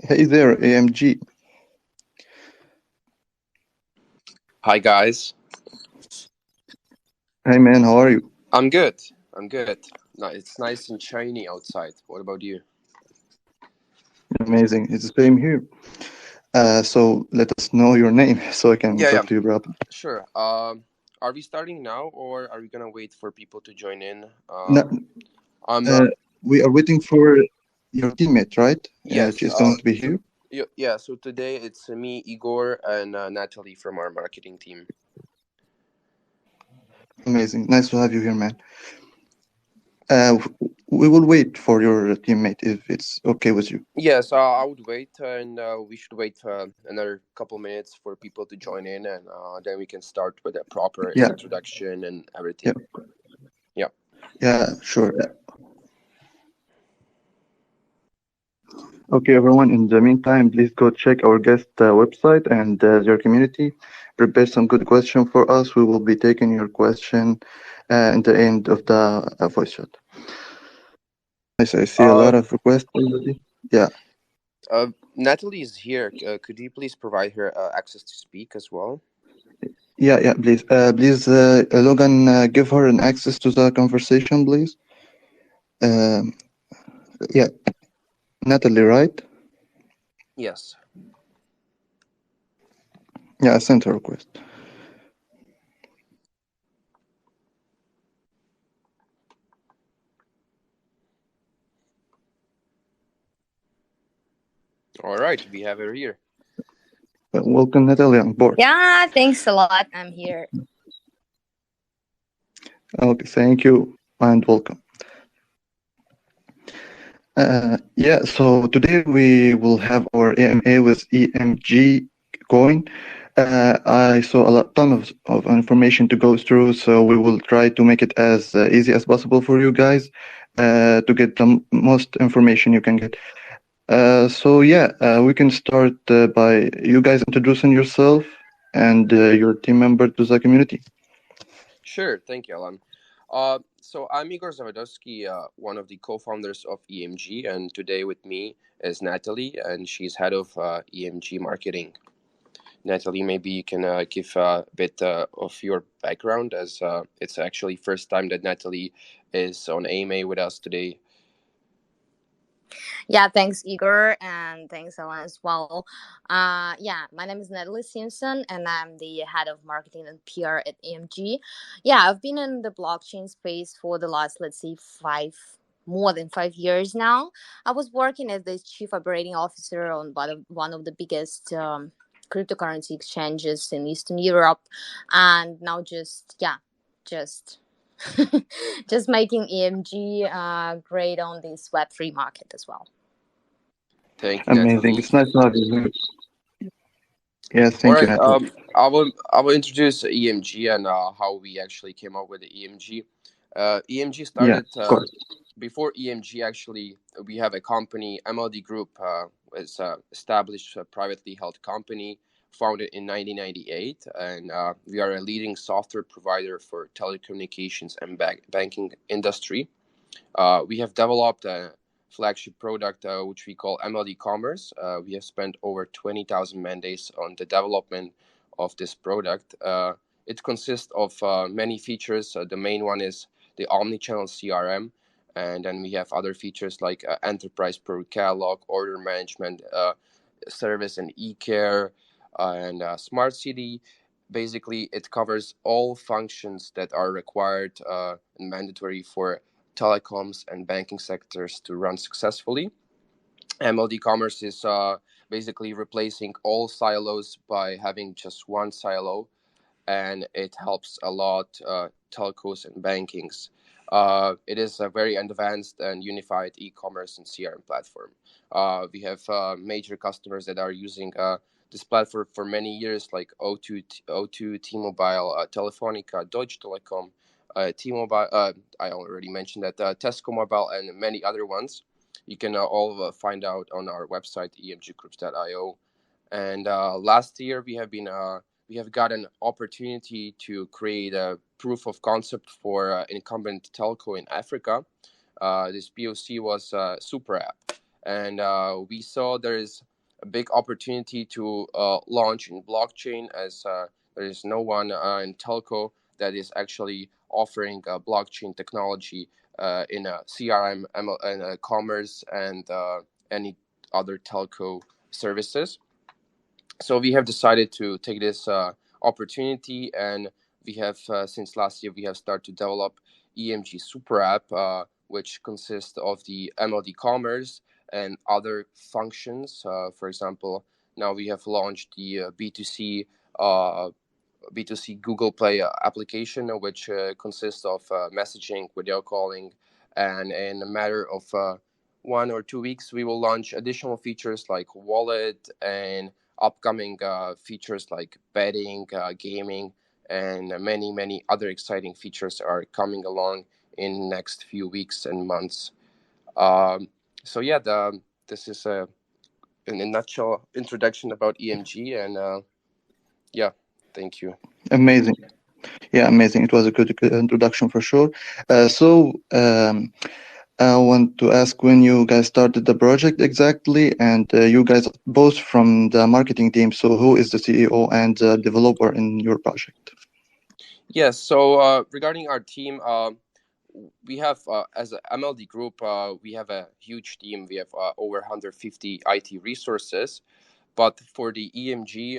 Hey there, AMG. Hi guys. Hey man, how are you? I'm good. No, it's nice and shiny outside. What about you? Amazing. It's the same here. So let us know your name so I can Yeah. talk to you properly. Sure. Are we starting now, or are we gonna wait for people to join in? No, I'm. we are waiting for your teammate, right? Yes. She's going to be here. Yeah. So today it's me, Igor, and Nataly from our marketing team. Amazing. Nice to have you here, man. We will wait for your teammate if it's okay with you. Yes, I would wait, and we should wait another couple minutes for people to join in, and then we can start with a proper Yeah, introduction and yeah, everything. Yeah. yeah, sure. Okay, everyone. In the meantime, please go check our guest website and their community. Prepare some good question for us. We will be taking your question in the end of the voice chat. Nice. I see a lot of requests already. Yeah, Nataly is here. Could you please provide her access to speak as well? yeah. Please, Logan, give her an access to the conversation, please. Um, yeah, Natalie, right? Yes. Yeah, I sent her a request. All right, we have her here. Welcome, Natalie, on board. Yeah, thanks a lot. I'm here. Okay, thank you and welcome. Yeah, so today we will have our AMA with EMG coin. I saw ton of information to go through, so we will try to make it as easy as possible for you guys to get the most information you can get. So yeah, we can start by you guys introducing yourself and your team member to the community. Sure, thank you, Alan. So I'm Igor Zavadovsky, one of the co-founders of EMG, and today with me is Nataly, and she's head of EMG marketing. Nataly, maybe you can give a bit of your background, as it's actually first time that Nataly is on AMA with us today. Yeah, thanks, Igor, and thanks, Alan, as well. My name is Nataly Simson, and I'm the head of marketing and PR at EMG. Yeah, I've been in the blockchain space for the last, let's say, more than 5 years now. I was working as the chief operating officer on one of the biggest cryptocurrency exchanges in Eastern Europe, and now just just making EMG great on this Web3 market as well. Thank you, Amazing. Nataly. It's nice to have you here. Yeah, thank All you, right. Natalie. I will introduce EMG and how we actually came up with the EMG. EMG started Of course. before EMG. Actually, we have a company, Emeldi Group. It's established privately held company, founded in 1998, and we are a leading software provider for telecommunications and banking industry. We have developed a flagship product which we call Emeldi Commerce. We have spent over 20,000 man days on the development of this product. It consists of many features. The main one is the omnichannel CRM, and then we have other features like enterprise product catalog, order management, service and e-care, and smart city. Basically, it covers all functions that are required and mandatory for telecoms and banking sectors to run successfully. MLD Commerce is basically replacing all silos by having just one silo, and it helps a lot telcos and bankings. It is a very advanced and unified e-commerce and CRM platform. We have major customers that are using this platform for many years, like O2, T-Mobile, Telefonica, Deutsche Telekom, T-Mobile. I already mentioned that Tesco Mobile and many other ones. You can all find out on our website emggroups.io. And last year we have got an opportunity to create a proof of concept for incumbent telco in Africa. This POC was SuperApp, and we saw there is a big opportunity to launch in blockchain, as there is no one in telco that is actually offering blockchain technology in a CRM, and commerce, and any other telco services. So we have decided to take this opportunity, and we have since last year we have started to develop EMG SuperApp, which consists of the Emeldi commerce and other functions. For example, now we have launched the B2C Google Play application, which consists of messaging, video calling, and in a matter of 1 or 2 weeks, we will launch additional features like wallet and upcoming features like betting, gaming, and many other exciting features are coming along in next few weeks and months. So yeah, this is in a nutshell introduction about EMG, and yeah, thank you. Amazing. Yeah, amazing. It was a good introduction for sure. I want to ask when you guys started the project exactly, and you guys both from the marketing team. So who is the CEO and developer in your project? Yes. So regarding our team, we have as a MLD group, we have a huge team. We have over 150 IT resources, but for the EMG,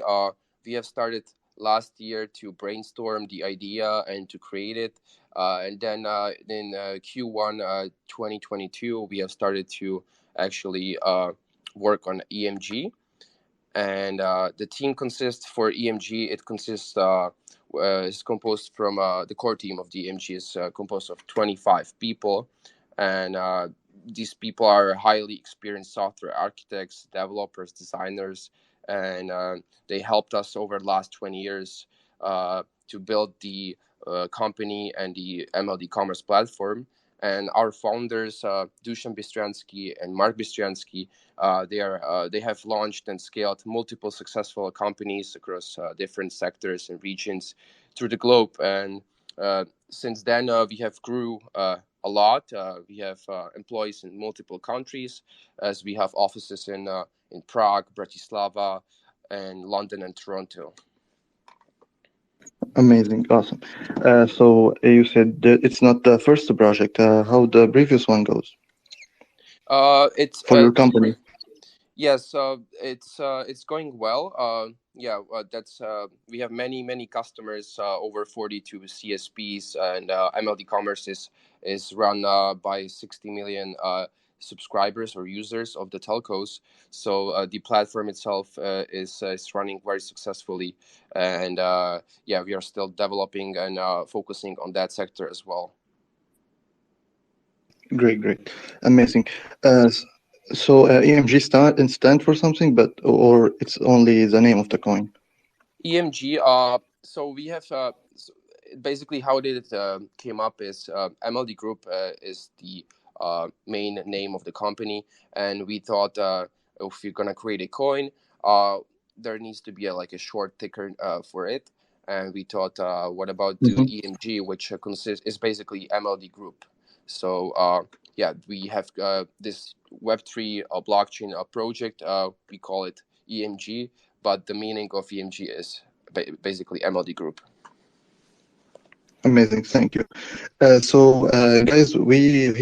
we have started last year to brainstorm the idea and to create it. And then in Q1 2022, we have started to actually work on EMG. And the team consists for EMG, it consists is composed from the core team of the EMG is composed of 25 people, and these people are highly experienced software architects, developers, designers, and they helped us over the last 20 years to build the company and the MLD commerce platform. And our founders, Dusan Bystriansky and Mark Bystriansky, they have launched and scaled multiple successful companies across different sectors and regions through the globe. And since then, we have grew a lot. We have employees in multiple countries, as we have offices in Prague, Bratislava, and London and Toronto. Amazing, awesome. So you said that it's not the first project. How the previous one goes? It's for your company. Yes, it's going well. That's we have many customers, over 42 CSPs, and MLD Commerce is run by 60 million subscribers or users of the telcos. So the platform itself is running very successfully, and we are still developing and focusing on that sector as well. Great, amazing. So EMG stand for something, or it's only the name of the coin? EMG. So we have basically how it came up is MLD Group is the main name of the company, and we thought if we're gonna create a coin, there needs to be a short ticker for it, and we thought, what about do EMG, which is basically MLD Group. So we have this Web3 blockchain project. We call it EMG, but the meaning of EMG is basically MLD Group. Amazing, thank you. Guys, we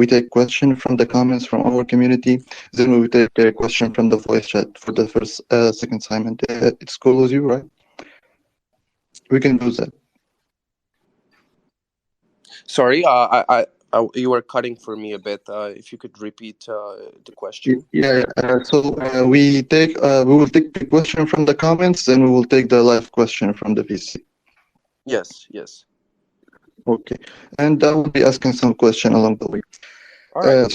take question from the comments from our community, then we will take a question from the voice chat for the first second Simon. It's cool with you, right? We can do that. Sorry, you were cutting for me a bit. If you could repeat the question. Yeah. We will take the question from the comments, then we will take the live question from the VC. Yes. Okay, and I will be asking some question along the way. All right. I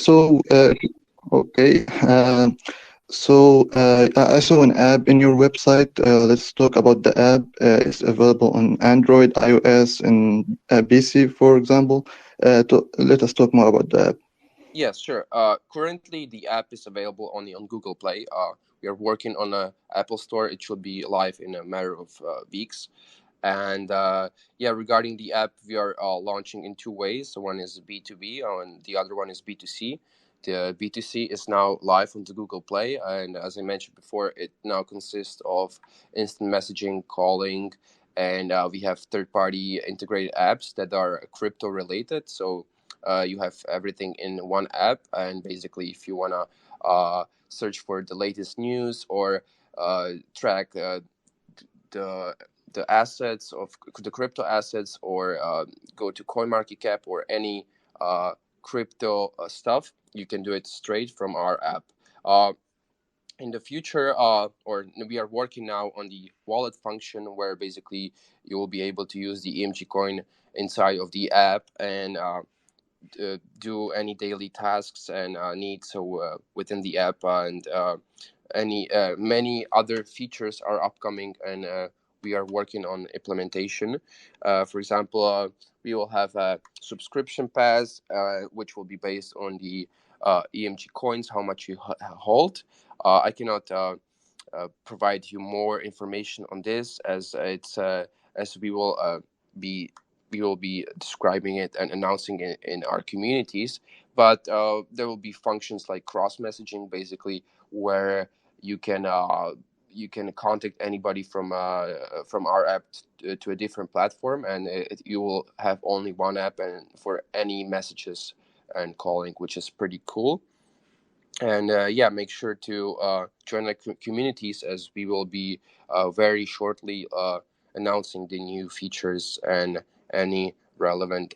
saw an app in your website. Let's talk about the app. It's available on Android, iOS, and PC, for example. Let us talk more about the app. Yes, sure. Currently, the app is available only on Google Play. We are working on an Apple Store. It should be live in a matter of weeks. And regarding the app, we are launching in two ways. So one is B2B and the other one is B2C. the B2C is now live on the Google Play, and as I mentioned before, it now consists of instant messaging, calling, and we have third-party integrated apps that are crypto related. So you have everything in one app, and basically, if you wanna search for the latest news or track the assets of the crypto assets, or go to CoinMarketCap or any crypto stuff, you can do it straight from our app. In the future, or we are working now on the wallet function, where basically you will be able to use the EMG coin inside of the app and do any daily tasks and needs within the app, and any many other features are upcoming, and we are working on implementation. For example, we will have a subscription pass, which will be based on the EMG coins, how much you hold. I cannot provide you more information on this, as it's as be we will be describing it and announcing it in our communities. But there will be functions like cross messaging, basically, where you can contact anybody from our app to a different platform, and you will have only one app and for any messages and calling, which is pretty cool. And make sure to join the communities, as we will be very shortly announcing the new features and any relevant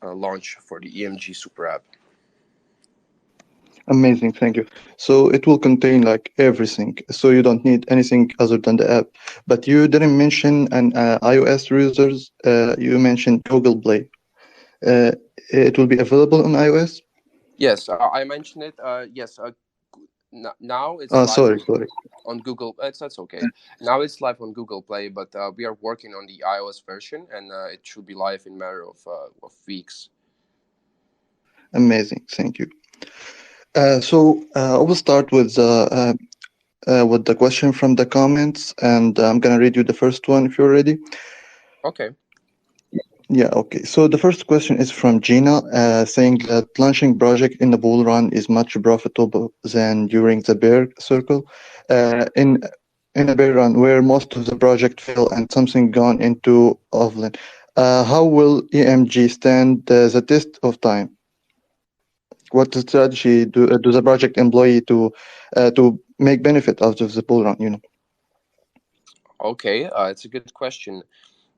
launch for the EMG SuperApp. Amazing, thank you. So it will contain like everything, so you don't need anything other than the app. But you didn't mention an iOS users. You mentioned Google Play. It will be available on iOS. Yes, I mentioned it. Yes, now it's live Sorry. on Google. That's okay. Now it's live on Google Play, but we are working on the iOS version, and it should be live in a matter of weeks. Amazing, thank you. So I will start with the question from the comments, and I'm gonna read you the first one if you're ready. Okay. Yeah, okay. So the first question is from Gina, saying that launching project in the bull run is much profitable than during the bear circle. In a bear run, where most of the project fail and something gone into offline, how will EMG stand the test of time? What strategy do the project employ to make benefit out of the bull run? Okay, it's a good question.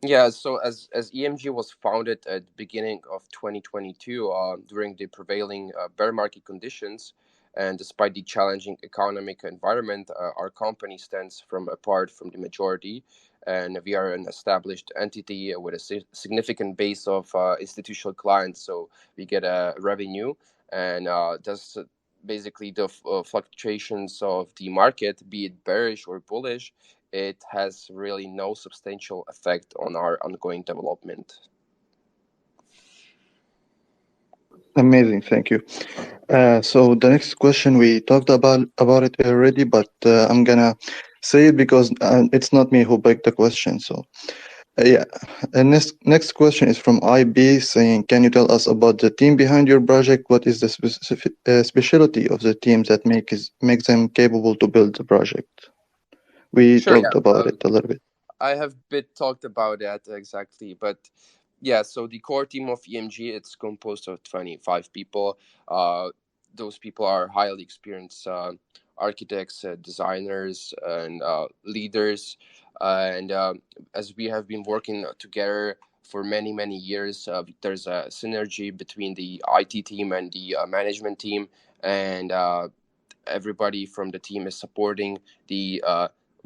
Yeah, so as EMG was founded at the beginning of 2022, during the prevailing bear market conditions, and despite the challenging economic environment, our company stands apart from the majority, and we are an established entity with a significant base of institutional clients. So we get a revenue, and that's basically the fluctuations of the market, be it bearish or bullish. It has really no substantial effect on our ongoing development. Amazing, thank you. So the next question, we talked about it already, but I'm gonna say it because it's not me who picked the question. So yeah, and next question is from IB, saying, can you tell us about the team behind your project? What is the specific specialty of the teams that makes them capable to build the project? We talked about it a little bit. I have talked about that exactly, but yeah, so the core team of EMG, it's composed of 25 people. Those people are highly experienced architects, designers, and leaders. And as we have been working together for many, many years, there's a synergy between the IT team and the management team, and everybody from the team is supporting the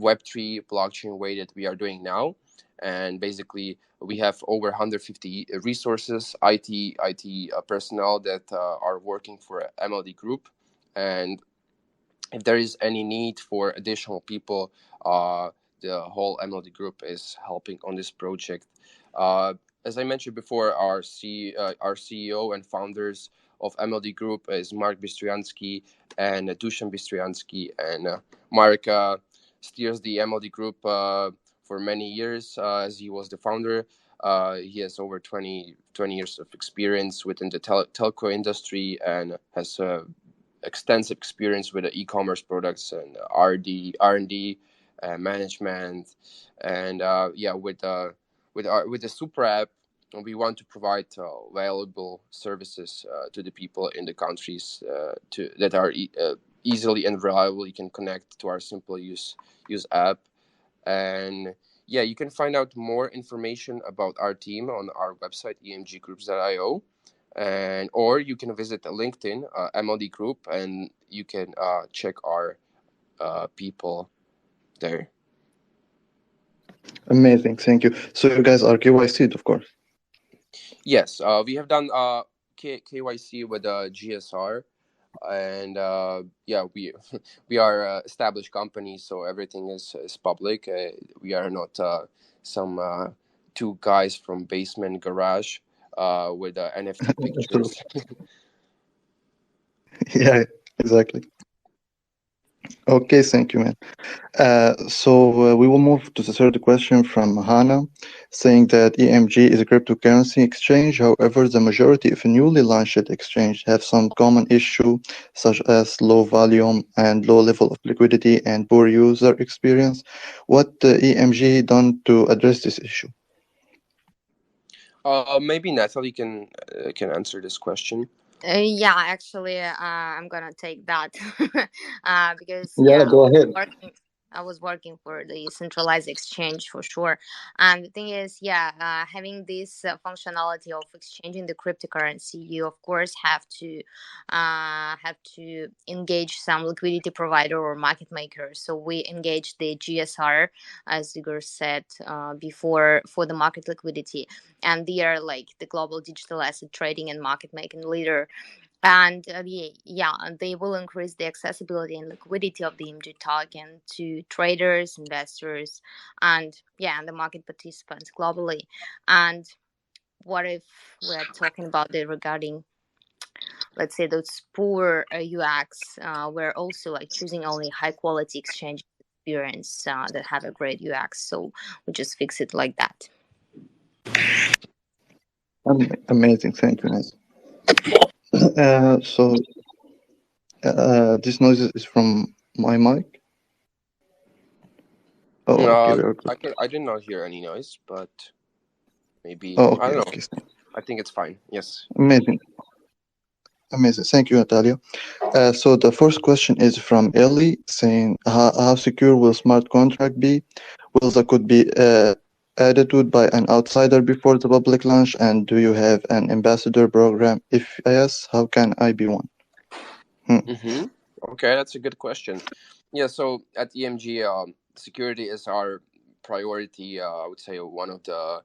Web3 blockchain way that we are doing now. And basically, we have over 150 resources, IT personnel that are working for Emeldi Group. And if there is any need for additional people, the whole Emeldi Group is helping on this project. As I mentioned before, our CEO and founders of Emeldi Group is Mark Bystriansky and Dusan Bystriansky. And Mark steers the Emeldi Group for many years, as he was the founder. He has over 20 years of experience within the telco industry and has extensive experience with the e-commerce products and R&D management, and with the super app, we want to provide valuable services to the people in the countries that are easily and reliably can connect to our simple use app. And yeah, you can find out more information about our team on our website emggroups.io, and or you can visit LinkedIn Emeldi Group, and you can check our people there. Amazing, thank you. So you guys are KYC'd, of course. Yes, we have done KYC with GSR, and we are established company, so everything is public. We are not some two guys from basement garage with NFT pictures. Yeah, exactly. Okay, thank you, man. So we will move to the third question from Hannah, saying that EMG is a cryptocurrency exchange. However, the majority of newly launched exchange have some common issue, such as low volume and low level of liquidity and poor user experience. What EMG done to address this issue? Maybe Nataly can answer this question. Yeah, actually, I'm gonna take that because Yeah, go ahead. I was working for the centralized exchange for sure. And the thing is, having this functionality of exchanging the cryptocurrency, you of course have to engage some liquidity provider or market maker. So we engaged the GSR, as Igor said before, for the market liquidity, and they are like the global digital asset trading and market making leader. And they will increase the accessibility and liquidity of the EMG token to traders, investors, and the market participants globally. And what if we're talking about it regarding, let's say, those poor UX? We're also like choosing only high quality exchange experience that have a great UX. So we just fix it like that. Amazing, thank you, Naz. So this noise is from my mic. Oh, okay, we are good. I did not hear any noise, but maybe Oh, okay, I don't know. okay. I think it's fine. Yes. Amazing. Thank you, Natalia. So the first question is from Ellie, saying, how secure will smart contract be? Will the code be edited by an outsider before the public launch? And do you have an ambassador program? If yes, how can I be one? Okay, that's a good question. Yeah, so at EMG, security is our priority. I would say one of the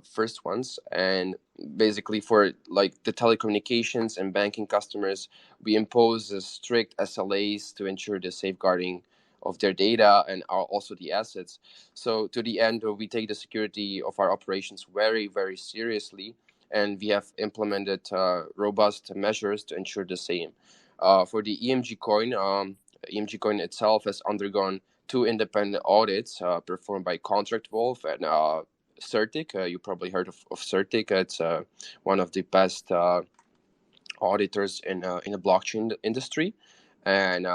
first ones, and basically for like the telecommunications and banking customers, we impose strict SLAs to ensure the safeguarding of their data and also the assets. So to the end, we take the security of our operations very, very seriously, and we have implemented robust measures to ensure the same. For the EMG coin, EMG coin itself has undergone 2 independent audits performed by Contract Wolf and Certic. You probably heard of Certic. It's one of the best auditors in the blockchain industry, and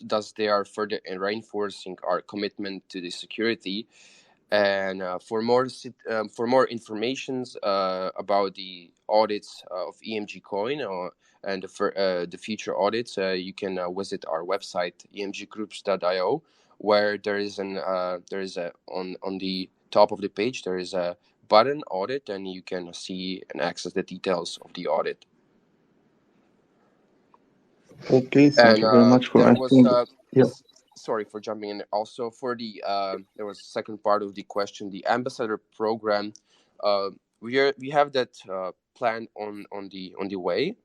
thus they are further reinforcing our commitment to the security. And for more informations about the audits of EMG coin and the future audits, you can visit our website emggroups.io, where there is on the top of the page there is a button audit, and you can see and access the details of the audit. Okay, thank you very much for answering. Sorry for jumping in. Also, for the there was a second part of the question, the ambassador program. We have that plan on the way.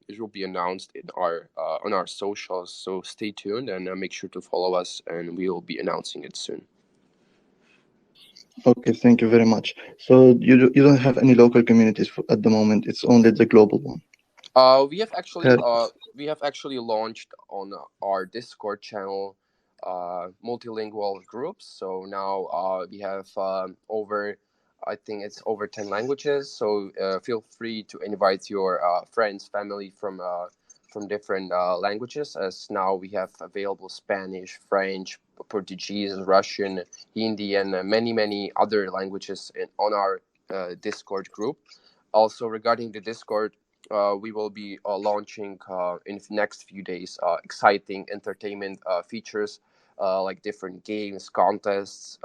It will be announced in our on our socials. So stay tuned and make sure to follow us, and we will be announcing it soon. Okay, thank you very much. So you don't have any local communities at the moment. It's only the global one. We have actually launched on our Discord channel multilingual groups. So now we have over I think it's over 10 languages. So feel free to invite your friends, family from different languages. As now we have available Spanish, French, Portuguese, Russian, Hindi, and many other languages on our Discord group. Also, regarding the Discord, we will be launching in the next few days exciting entertainment features like different games, contests,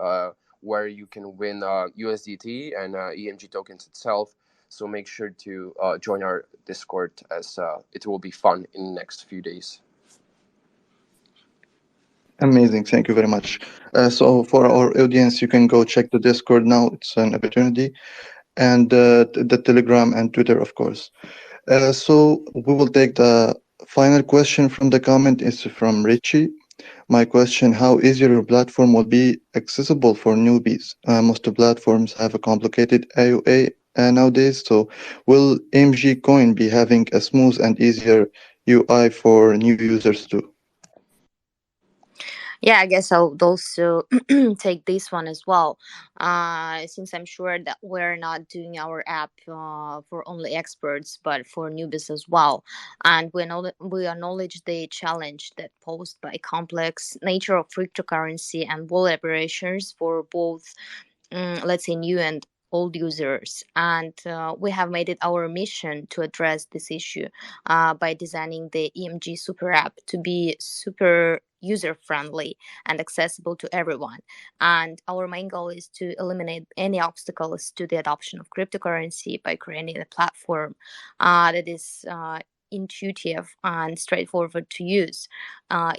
where you can win USDT and EMG tokens itself. So make sure to join our Discord, as it will be fun in the next few days. Amazing. Thank you very much. So for our audience, you can go check the Discord now. It's an opportunity. And the Telegram and Twitter, of course. So we will take the final question from the comment. Is from Richie. My question: how easy your platform will be accessible for newbies? Most platforms have a complicated AUA nowadays. So will EMG Coin be having a smooth and easier UI for new users too? Yeah, I guess I would also take this one as well, since I'm sure that we're not doing our app for only experts, but for newbies as well. And we acknowledge the challenge that posed by complex nature of cryptocurrency and wallet operations for both, let's say, new and old users. And we have made it our mission to address this issue by designing the EMG SuperApp to be super user friendly and accessible to everyone. And our main goal is to eliminate any obstacles to the adoption of cryptocurrency by creating a platform that is intuitive and straightforward to use,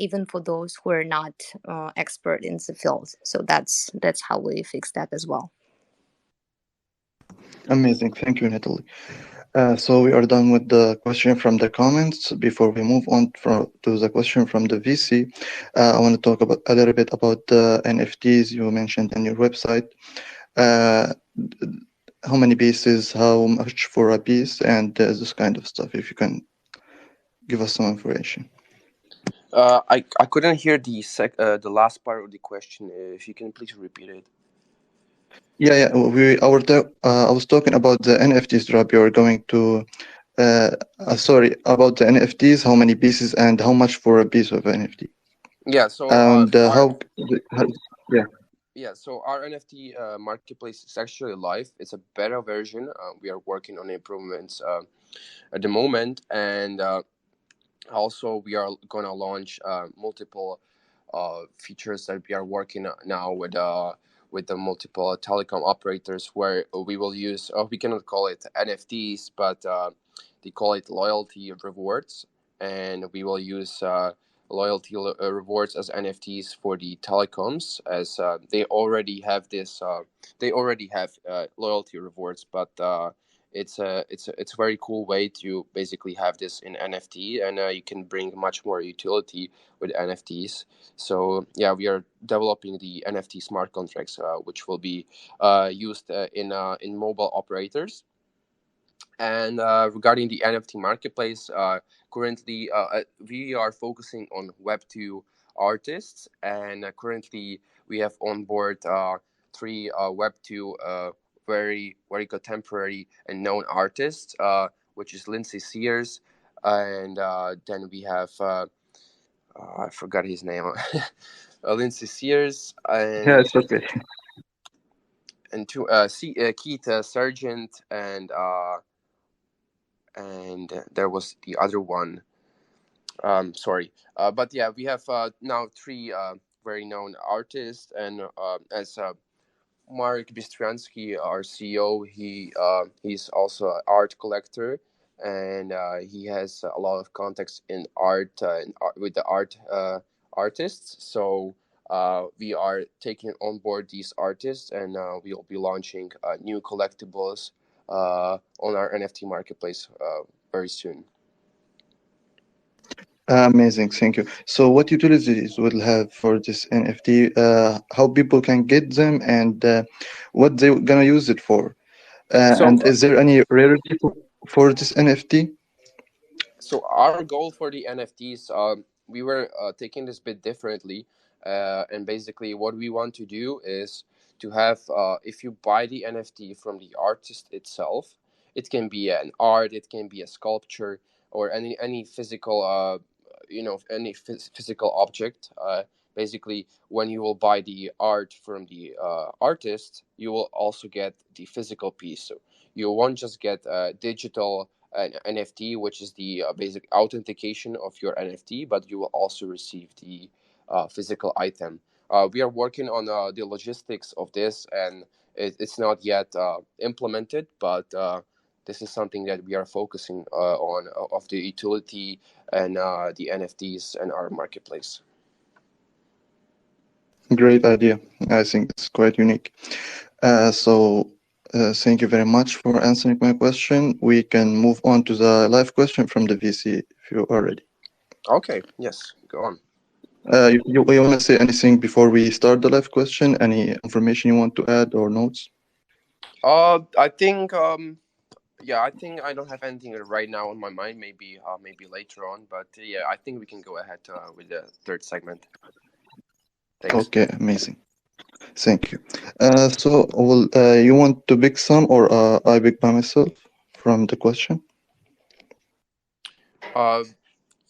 even for those who are not expert in the field. So that's how we fix that as well. Amazing. Thank you, Natalie. So we are done with the question from the comments. Before we move on to the question from the VC, I want to talk about a little bit about the NFTs you mentioned on your website. How many pieces, how much for a piece, and this kind of stuff. If you can give us some information. I couldn't hear the last part of the question. If you can please repeat it. Yeah. I was talking about the NFTs drop. You're going to, sorry, about the NFTs. How many pieces and how much for a piece of NFT? Yeah. So And yeah. Yeah, so our NFT marketplace is actually live. It's a beta version. We are working on improvements at the moment, and also we are going to launch multiple features that we are working on now with the multiple telecom operators, where we will use, we cannot call it NFTs, but they call it loyalty rewards, and we will use loyalty rewards as NFTs for the telecoms, as they already have loyalty rewards, but it's a very cool way to basically have this in NFT, and you can bring much more utility with NFTs. So yeah, we are developing the NFT smart contracts, which will be used in mobile operators. And regarding the NFT marketplace, currently we are focusing on Web2 artists, and currently we have on board three Web2 very contemporary and known artists, which is Lindsay Sears, and then we have I forgot his name, Lindsay Sears, and Yeah, it's okay. and Keith Sargent, and there was the other one. Sorry, but yeah, we have now three very known artists, and as Mark Bystriansky, our CEO, he's also an art collector, and he has a lot of contacts in art with the artists. So we are taking on board these artists, and we'll be launching new collectibles on our NFT marketplace very soon. Amazing, thank you. So, what utilities will have for this NFT? How people can get them, and what they're gonna use it for? And is there any rarity for this NFT? So our goal for the NFTs, we were taking this bit differently, and basically what we want to do is to have, if you buy the NFT from the artist itself, it can be an art, it can be a sculpture, or any physical, any physical object. Basically, when you will buy the art from the artist, you will also get the physical piece. So you won't just get a digital NFT, which is the basic authentication of your NFT, but you will also receive the physical item. We are working on the logistics of this, and it's not yet implemented, but this is something that we are focusing on of the utility and the NFTs and our marketplace. Great idea. I think it's quite unique. Thank you very much for answering my question. We can move on to the live question from the VC if you are ready. Okay, yes, go on. You want to say anything before we start the live question? Any information you want to add or notes? I think I don't have anything right now on my mind. Maybe later on, but yeah, I think we can go ahead with the third segment. Thanks. Okay, amazing. Thank you. You want to pick some, or I pick by myself from the question?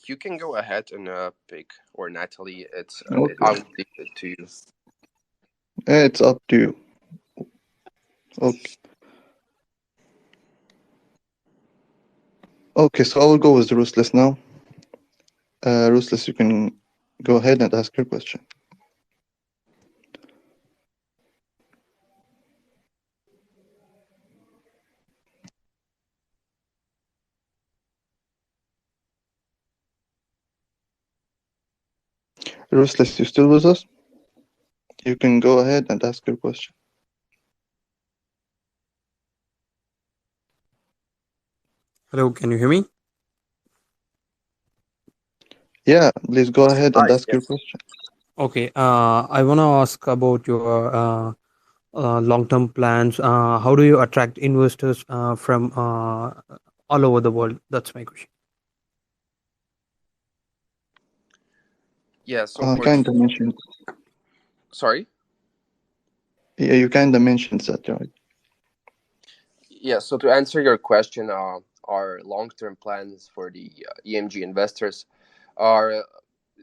You can go ahead and pick, or Nataly. Okay. I'll leave it to you. It's up to you. Okay. Okay, so I will go with Ruslis now. Ruslis, you can go ahead and ask your question. Ruslis, you still with us? You can go ahead and ask your question. Hello, can you hear me? Yeah, please go ahead and ask your question. Okay, I want to ask about your long-term plans. How do you attract investors from all over the world? That's my question. Yeah, so kind of mentioned. Sorry? Yeah, you kind of mentioned that, right? Yeah, so to answer your question, our long-term plans for the EMG investors are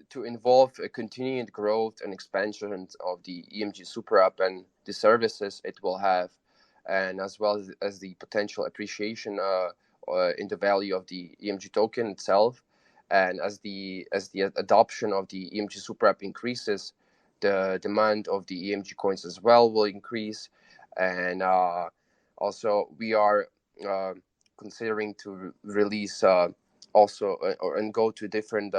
to involve a continued growth and expansion of the EMG SuperApp and the services it will have, and as well as the potential appreciation in the value of the EMG token itself. And as the adoption of the EMG SuperApp increases, the demand of the EMG coins as well will increase. And also we are considering to release and go to different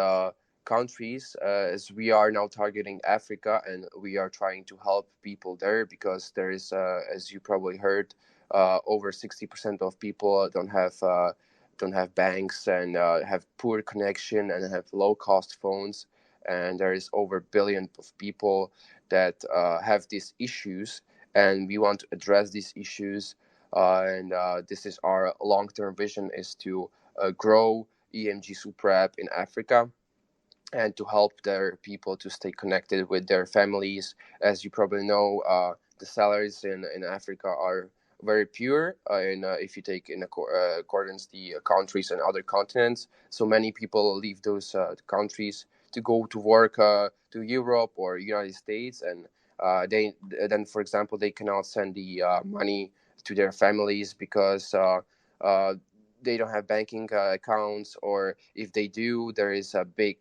countries, as we are now targeting Africa, and we are trying to help people there, because there is, as you probably heard, over 60% of people don't have banks and have poor connection and have low cost phones, and there is over a billion of people that have these issues, and we want to address these issues. And this is our long-term vision, is to grow EMG SuperApp in Africa and to help their people to stay connected with their families. As you probably know, the salaries in Africa are very poor, and if you take in accordance the countries and other continents, so many people leave those countries to go to work to Europe or United States, and then, for example, they cannot send the money to their families because they don't have banking accounts, or if they do, there is a big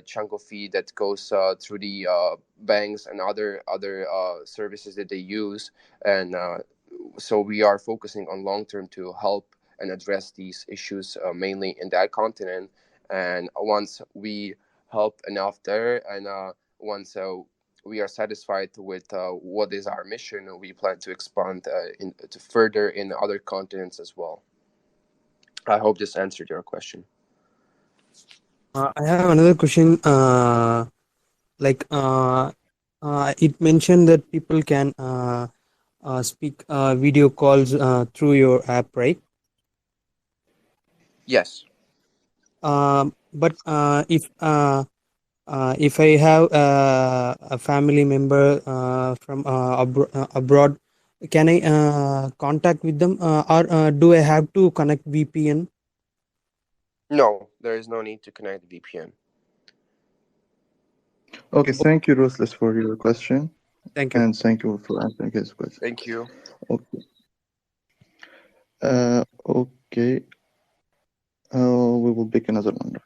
chunk of fee that goes through the banks and other services that they use. And so we are focusing on long term to help and address these issues mainly in that continent. And once we help enough there, and once we are satisfied with what is our mission, we plan to expand to further in other continents as well. I hope this answered your question. I have another question. It mentioned that people can speak video calls through your app, right? Yes. But if if I have a family member from abroad, can I contact with them, or do I have to connect VPN? No, there is no need to connect VPN. Okay, thank you, Ruthless, for your question. Thank you. And thank you for answering his question. Thank you. Okay. Okay. We will pick another one.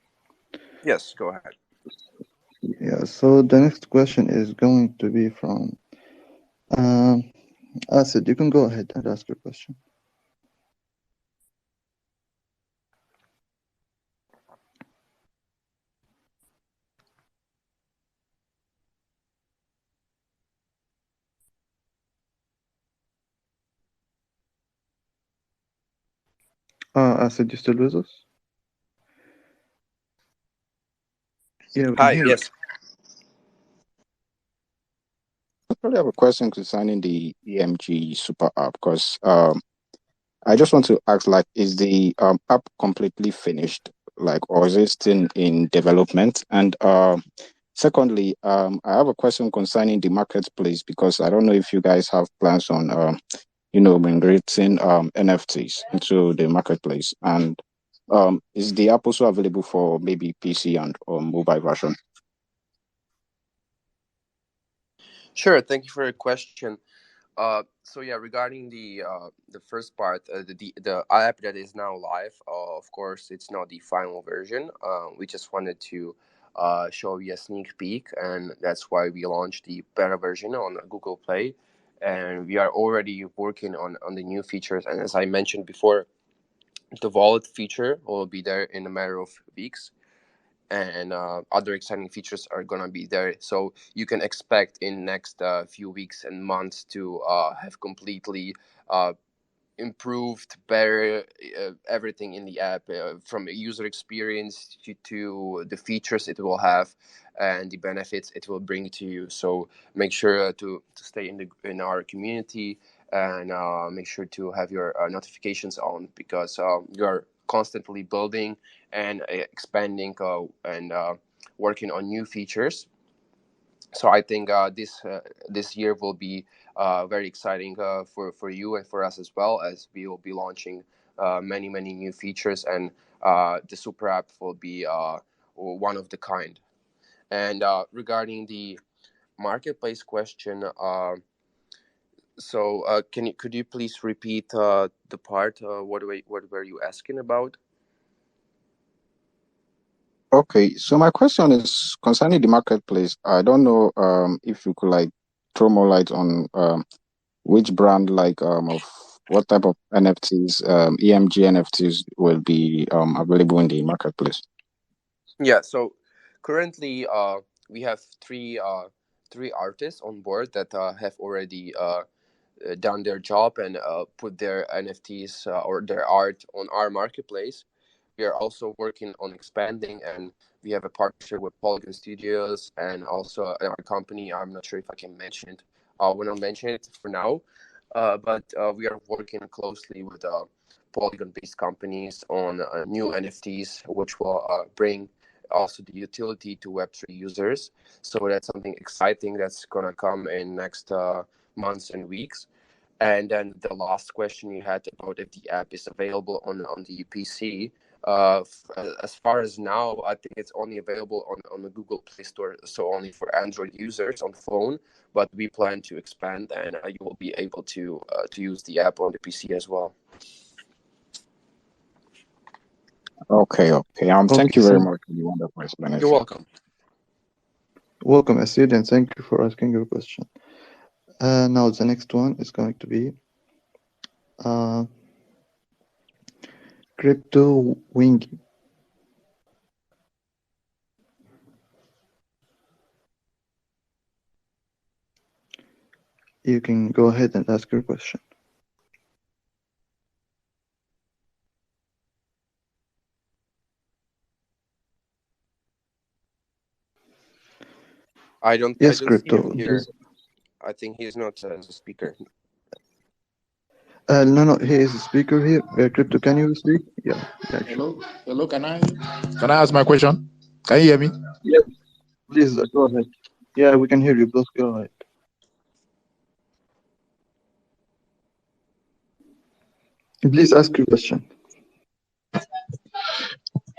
Yes, go ahead. Yeah, so the next question is going to be from Asad. You can go ahead and ask your question. Asad, you still with us? Yeah, we can Hi, hear yes. I probably have a question concerning the EMG SuperApp because I just want to ask, like, is the app completely finished, like, or is it still in development? And secondly, I have a question concerning the marketplace because I don't know if you guys have plans on, migrating NFTs into the marketplace. And is the app also available for maybe PC and mobile version? Sure, thank you for your question. So yeah, regarding the first part, the app that is now live, of course, it's not the final version. We just wanted to show you a sneak peek, and that's why we launched the beta version on Google Play. And we are already working on the new features. And as I mentioned before, the wallet feature will be there in a matter of weeks, and other exciting features are gonna be there. So you can expect in next few weeks and months to have completely improved, better everything in the app, from a user experience to the features it will have and the benefits it will bring to you. So make sure to stay in our community, and make sure to have your notifications on, because you are constantly building and expanding and working on new features. So I think this year will be very exciting for you and for us, as well, as we will be launching many new features, and the super app will be one of the kind. And regarding the marketplace question, could you please repeat the part? What were you asking about? Okay, so my question is concerning the marketplace. I don't know if you could like throw more light on which brand, like of what type of NFTs, EMG NFTs will be available in the marketplace. Yeah, so currently we have three artists on board that have already done their job and put their NFTs or their art on our marketplace. We are also working on expanding, and we have a partnership with Polygon Studios and also our company. I'm not sure if I can mention it. I will not mention it for now, but we are working closely with Polygon-based companies on new NFTs, which will bring also the utility to Web3 users. So that's something exciting that's going to come in next months and weeks. And then the last question you had about if the app is available on the PC. As far as now, I think it's only available on the Google Play Store, so only for Android users on phone. But we plan to expand, and you will be able to use the app on the PC as well. Okay. Thank you very much for the wonderful explanation. You're welcome. Welcome, Asid, and thank you for asking your question. Now the next one is going to be Crypto Wingy. You can go ahead and ask your question. I don't Crypto. see him here. I think he's not a speaker. No, he is a speaker here. Crypto, can you speak? Yeah. Hello. Can I ask my question? Can you hear me? Please go ahead. Yeah, we can hear you. Please go ahead. Please ask your question.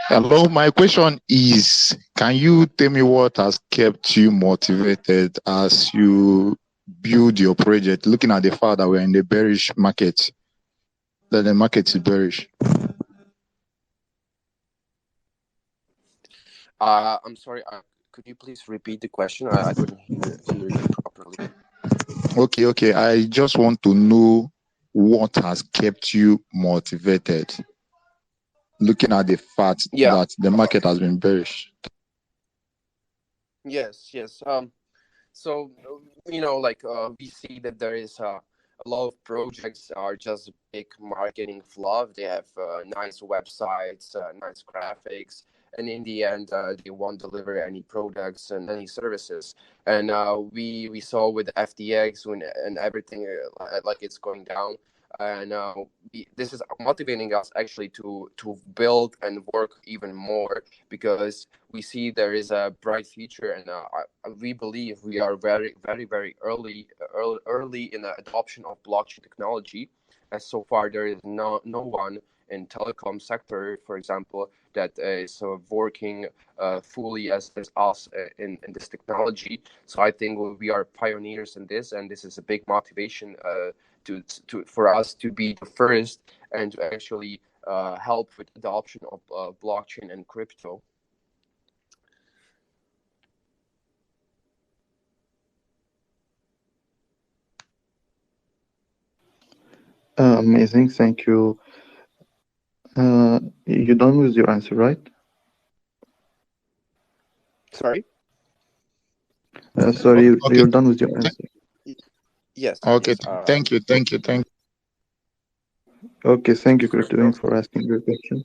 Hello, my question is, can you tell me what has kept you motivated as you build your project, looking at the fact that we're in the bearish market, that the market is bearish? I'm sorry. Could you please repeat the question? I couldn't hear you properly. Okay. I just want to know what has kept you motivated, looking at the fact that the market has been bearish. Yes. So we see that there is a lot of projects are just big marketing fluff. They have nice websites, nice graphics, and in the end, they won't deliver any products and any services. And we saw with FTX and everything like it's going down. And this is motivating us actually to build and work even more, because we see there is a bright future, and we believe we are very, very, very early in the adoption of blockchain technology. As so far, there is no one in telecom sector, for example, that is working fully as us in this technology. So I think we are pioneers in this, and this is a big motivation for us to be the first and to actually help with adoption of blockchain and crypto. Amazing, thank you. You're done with your answer, right? Sorry? Sorry, Okay. you're done with your answer. Yes. Okay, Yes. thank you. Okay, thank you, Kurtuin, for asking your question.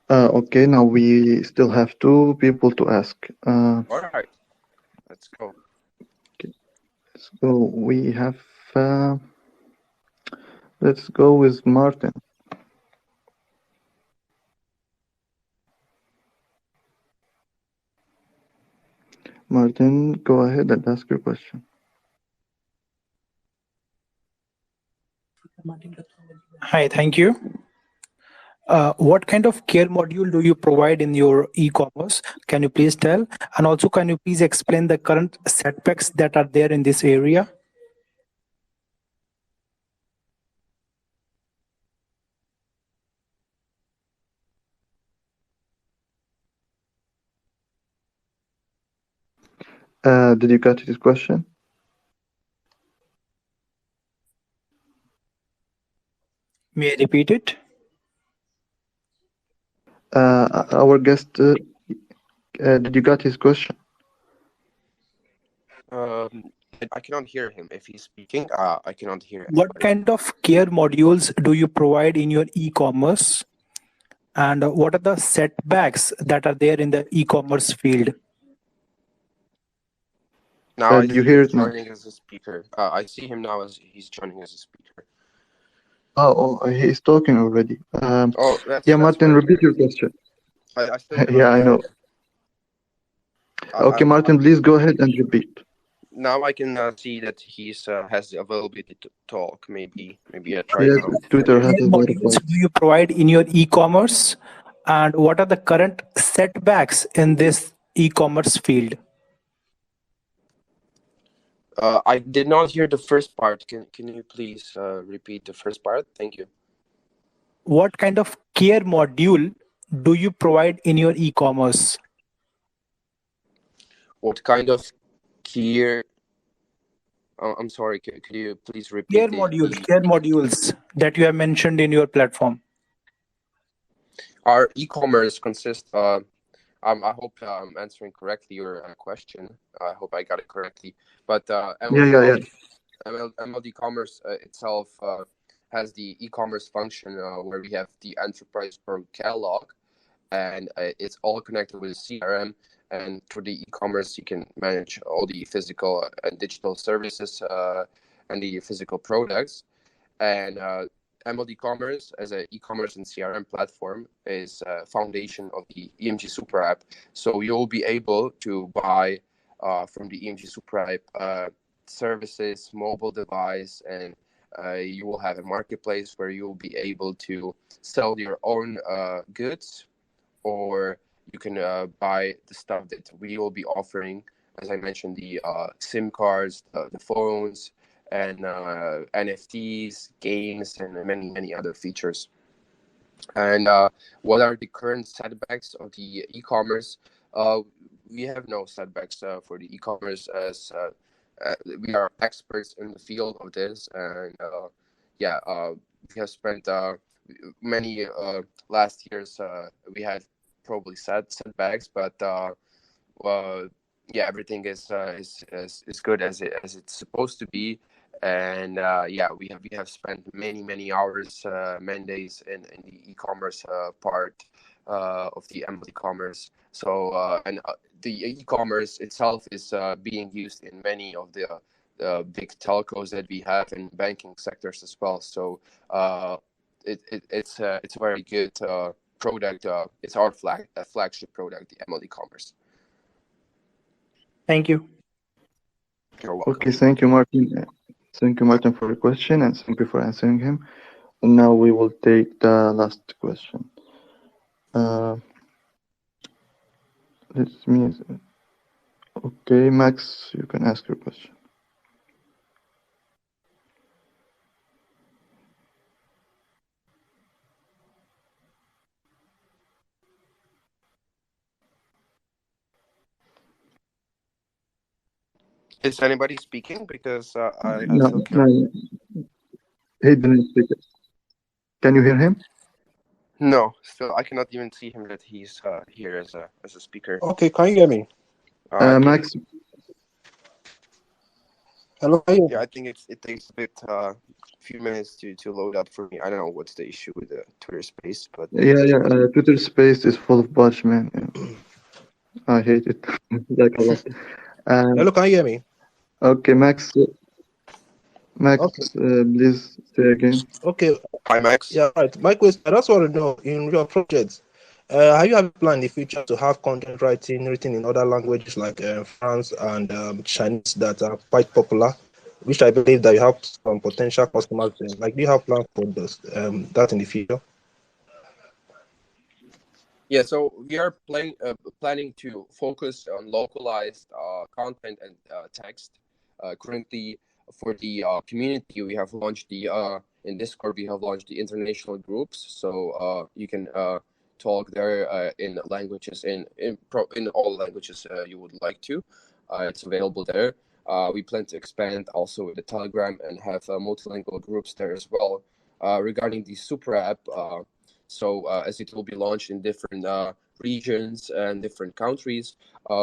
Okay, now we still have two people to ask. All right, let's go. Okay. So we have, let's go with Martin. Martin, go ahead and ask your question. Hi, thank you. What kind of care module do you provide in your e-commerce? Can you please tell? And also, can you please explain the current setbacks that are there in this area? Did you get this question? May I repeat it? Our guest, did you get his question? I cannot hear him if he's speaking. I cannot hear him. What kind of care modules do you provide in your e-commerce? And what are the setbacks that are there in the e-commerce field? Now I Did you see hear him it now? joining as a speaker. I see him now as he's joining as a speaker. Oh, he's talking already. That's Martin, weird. repeat your question. I still cannot Yeah, I hear know. him. Okay, Martin, please go ahead and repeat. Now I can see that he's has the availability to talk. Maybe I try Yes, now. Twitter has a lot of Modules bugs. do you provide in your e-commerce? And what are the current setbacks in this e-commerce field? I did not hear the first part. Can you please repeat the first part? Thank you. What kind of care module do you provide in your e-commerce? What kind of care? I'm sorry. Could you please repeat Care modules that you have mentioned in your platform. Our e-commerce consists. I hope I'm answering correctly your question. I hope I got it correctly. But Emeldi Commerce itself has the e-commerce function where we have the enterprise pro catalog, and it's all connected with CRM. And through the e-commerce, you can manage all the physical and digital services and the physical products. And Emeldi Commerce as an e-commerce and CRM platform is a foundation of the EMG SuperApp. So you'll be able to buy from the EMG SuperApp services, mobile device, and you will have a marketplace where you will be able to sell your own goods, or you can buy the stuff that we will be offering. As I mentioned, the SIM cards, the phones, and NFTs, games, and many other features. And what are the current setbacks of the e-commerce? We have no setbacks for the e-commerce, as we are experts in the field of this. And we have spent many last years. We had probably setbacks, but everything is good as it's supposed to be. And we have spent many hours, many days in the e-commerce part of the Emeldi Commerce. So the e-commerce itself is being used in many of the big telcos that we have in banking sectors as well. So it's a very good product. It's our flagship product, the Emeldi Commerce. Thank you. You're welcome. Okay, thank you, Martin. Thank you, Martin, for your question, and thank you for answering him. And now we will take the last question. Okay, Max, you can ask your question. Is anybody speaking? Because I No, still can't. no, he didn't speak. Can you hear him? No, still I cannot even see him that he's here as a speaker. Okay, can you hear me? Max. Hello. Yeah, I think it takes a few minutes to load up for me. I don't know what's the issue with the Twitter Space, but Twitter Space is full of bots, man. I hate it like a lot. Hello, can you hear me? Okay, Max. Okay. Please say again. Okay. Hi, Max. Yeah, right. My question, I just want to know, in your projects, have you have a plan in the future to have content written in other languages like France and Chinese that are quite popular, which I believe that you have some potential customers in? Like, do you have plans for this, that in the future? Yeah, so we are planning to focus on localized content and text. Currently, for the community, we have launched in Discord. We have launched the international groups, so you can talk there in languages in all languages you would like to. It's available there. We plan to expand also with the Telegram and have multilingual groups there as well. Regarding the Super App. So as it will be launched in different regions and different countries,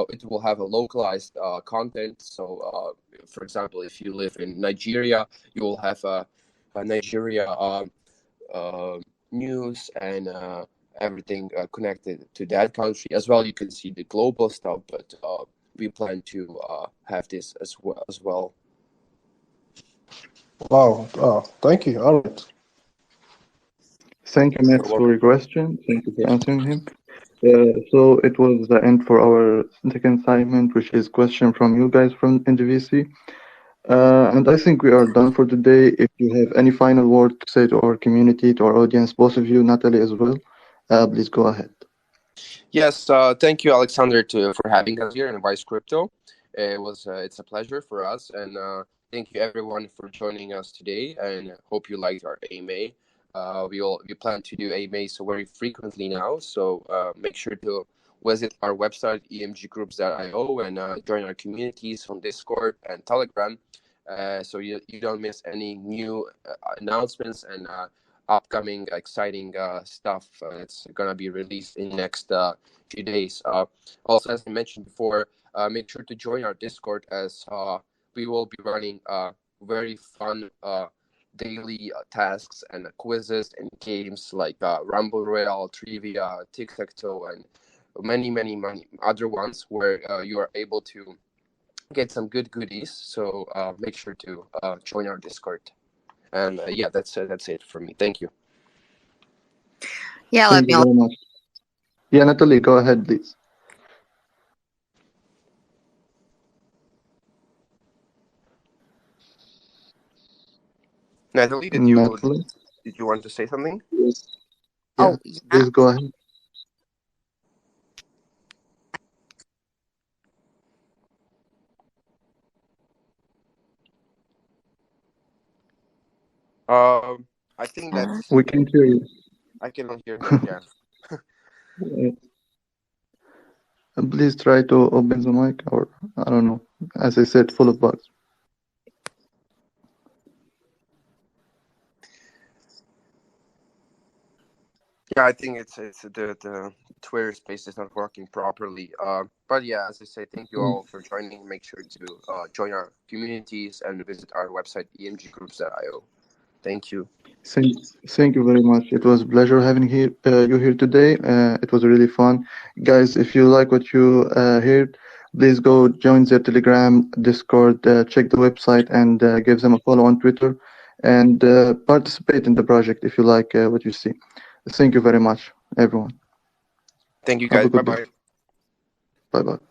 it will have a localized content. So, for example, if you live in Nigeria, you will have a Nigeria news and everything connected to that country as well. You can see the global stuff, but we plan to have this as well. Wow. Thank you. All right. Thank you, Max, for your question. Thank you for answering him. So it was the end for our second segment, which is question from you guys from NDVC. And I think we are done for today. If you have any final word to say to our community, to our audience, both of you, Nataly as well, please go ahead. Yes, thank you, Alexander, for having us here in Vice Crypto. It's a pleasure for us, and thank you everyone for joining us today. And hope you liked our AMA. We plan to do AMAs very frequently now, so make sure to visit our website emggroups.io and join our communities on Discord and Telegram, so you don't miss any new announcements and upcoming exciting stuff that's gonna be released in the next few days. Also, as I mentioned before, make sure to join our Discord, as we will be running very fun daily tasks and quizzes and games like Rumble Royale, Trivia, Tic-Tac-Toe, and many other ones where you are able to get some good goodies. So make sure to join our Discord. And yeah, that's it for me. Thank you. Yeah, let Thank me you very much. Yeah, Natalie, go ahead, please. Natalie, Natalie? did you want to say something? Yes. Yeah, Oh, yeah. please go ahead. I think that's We can hear you. I cannot hear him. Yeah. Please try to open the mic, or I don't know. As I said, full of bugs. Yeah, I think it's the Twitter space is not working properly. But yeah, as I say, thank you all for joining. Make sure to join our communities and visit our website emggroups.io. Thank you. Thank you very much. It was a pleasure having you here today. It was really fun. Guys, if you like what you heard, please go join their Telegram, Discord, check the website, and give them a follow on Twitter, and participate in the project if you like what you see. Thank you very much, everyone. Thank you, Have guys. a good Bye day. bye. Bye-bye.